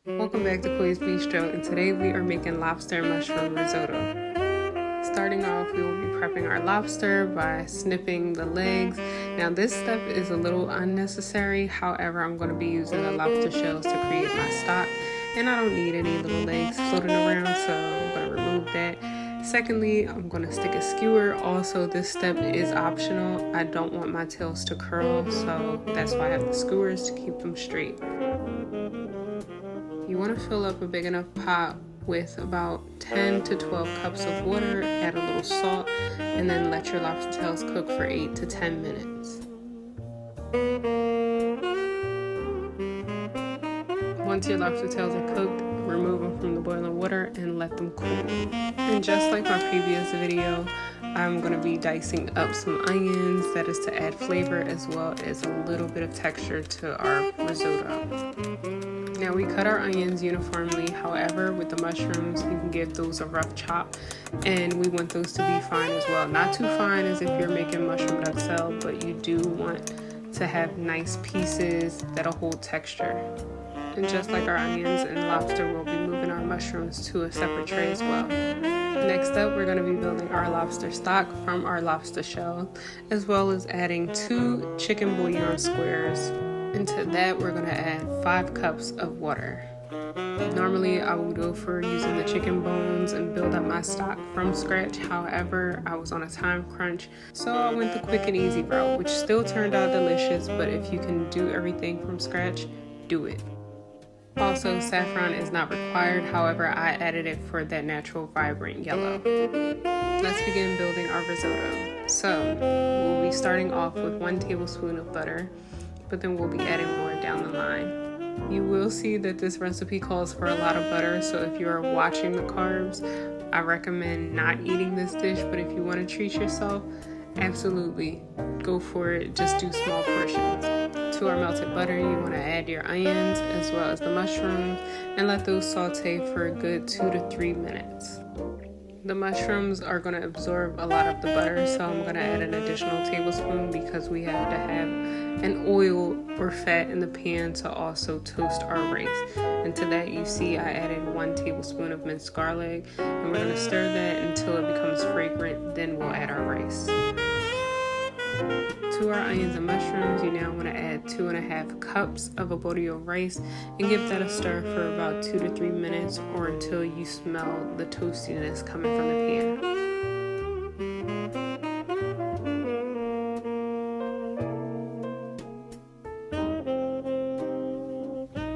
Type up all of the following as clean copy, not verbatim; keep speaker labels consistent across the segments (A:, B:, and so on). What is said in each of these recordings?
A: Welcome back to Koi's Bistro, and today we are making lobster and mushroom risotto. Starting off, we will be prepping our lobster by snipping the legs. Now this step is a little unnecessary, however I'm going to be using the lobster shells to create my stock, and I don't need any little legs floating around, so I'm going to remove that. Secondly, I'm going to stick a skewer. Also, this step is optional. I don't want my tails to curl, so that's why I have the skewers to keep them straight. You want to fill up a big enough pot with about 10 to 12 cups of water, add a little salt, and then let your lobster tails cook for 8 to 10 minutes. Once your lobster tails are cooked, remove them from the boiling water and let them cool. And just like my previous video, I'm going to be dicing up some onions, that is to add flavor as well as a little bit of texture to our risotto. Now we cut our onions uniformly, however with the mushrooms you can give those a rough chop, and we want those to be fine as well. Not too fine as if you're making mushroom duxelle, but you do want to have nice pieces that'll hold texture. And just like our onions and lobster, we'll be moving our mushrooms to a separate tray as well. Next up, we're going to be building our lobster stock from our lobster shell, as well as adding 2 chicken bouillon squares. Into that, we're going to add 5 cups of water. Normally, I would go for using the chicken bones and build up my stock from scratch. However, I was on a time crunch, so I went the quick and easy route, which still turned out delicious, but if you can do everything from scratch, do it. Also, saffron is not required, however, I added it for that natural vibrant yellow. Let's begin building our risotto. So, we'll be starting off with 1 tablespoon of butter, but then we'll be adding more down the line. You will see that this recipe calls for a lot of butter, so if you are watching the carbs, I recommend not eating this dish, but if you want to treat yourself, absolutely go for it, just do small portions. To our melted butter, you want to add your onions as well as the mushrooms and let those saute for a good 2 to 3 minutes. The mushrooms are going to absorb a lot of the butter, so I'm going to add an additional tablespoon because we have to have an oil or fat in the pan to also toast our rice. And to that, you see I added 1 tablespoon of minced garlic, and we're going to stir that until it becomes fragrant, then we'll add our rice. To our onions and mushrooms, you now want to add 2.5 cups of arborio rice and give that a stir for about 2 to 3 minutes or until you smell the toastiness coming from the pan.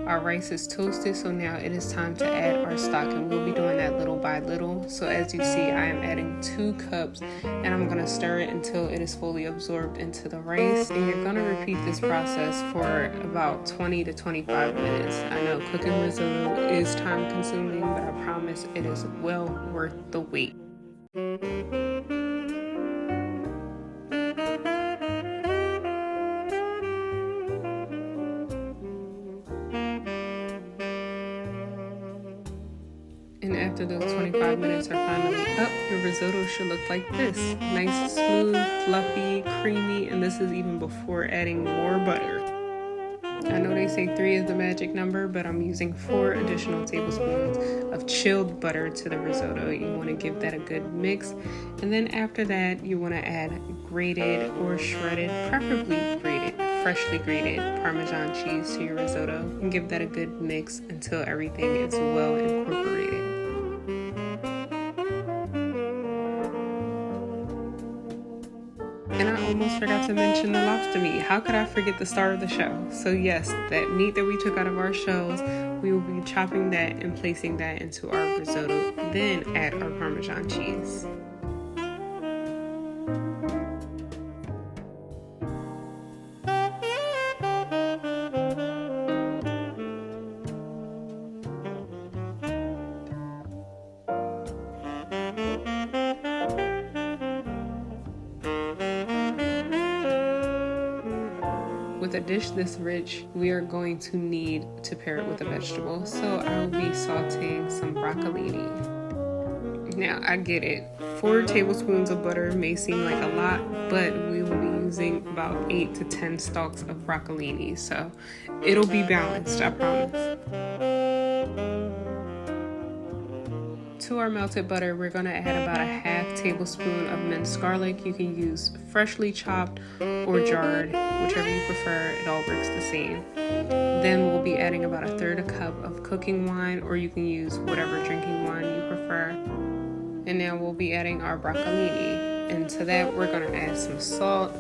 A: Our rice is toasted, so now it is time to add our stock, and we'll be doing that little by little. So as you see, I am adding 2 cups and I'm going to stir it until it is fully absorbed into the rice, and you're going to repeat this process for about 20 to 25 minutes. I know cooking risotto is time consuming, but I promise it is well worth the wait. And after those 25 minutes are finally up, your risotto should look like this. Nice, smooth, fluffy, creamy, and this is even before adding more butter. I know they say 3 is the magic number, but I'm using 4 additional tablespoons of chilled butter to the risotto. You want to give that a good mix. And then after that, you want to add grated or shredded, preferably grated, freshly grated Parmesan cheese to your risotto and give that a good mix until everything is well incorporated. And I almost forgot to mention the lobster meat. How could I forget the star of the show? So yes, that meat that we took out of our shells, we will be chopping that and placing that into our risotto, then add our Parmesan cheese. With a dish this rich, we are going to need to pair it with a vegetable, so I will be sauteing some broccolini. Now, I get it. 4 tablespoons of butter may seem like a lot, but we will be using about 8 to 10 stalks of broccolini, so it'll be balanced, I promise. to our melted butter, we're going to add about a half tablespoon of minced garlic. You can use freshly chopped or jarred, whichever you prefer. It all works the same. Then we'll be adding about a third a cup of cooking wine, or you can use whatever drinking wine you prefer. And now we'll be adding our broccolini. And to that, we're going to add some salt,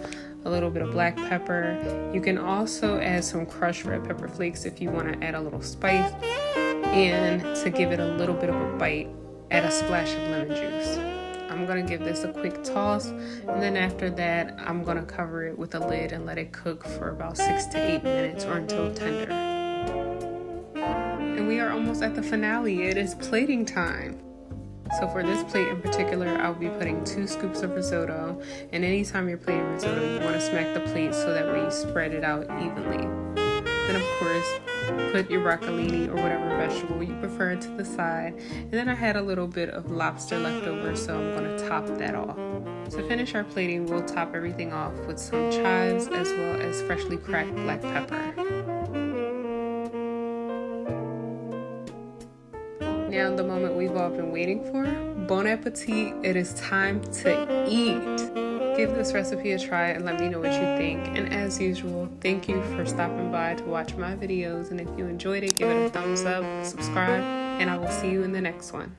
A: a little bit of black pepper. You can also add some crushed red pepper flakes if you want to add a little spice. And to give it a little bit of a bite, add a splash of lemon juice. I'm going to give this a quick toss, and then after that I'm going to cover it with a lid and let it cook for about 6 to 8 minutes or until tender. And we are almost at the finale. It is plating time. So for this plate in particular, I'll be putting 2 scoops of risotto, and anytime you're plating risotto, you want to smack the plate so that way you spread it out evenly. Then of course, put your broccolini or whatever vegetable you prefer to the side. And then I had a little bit of lobster left over, so I'm going to top that off. To finish our plating, we'll top everything off with some chives as well as freshly cracked black pepper. Now the moment we've all been waiting for. Bon appetit, it is time to eat. Give this recipe a try and let me know what you think. And as usual, thank you for stopping by to watch my videos. And if you enjoyed it, give it a thumbs up, subscribe, and I will see you in the next one.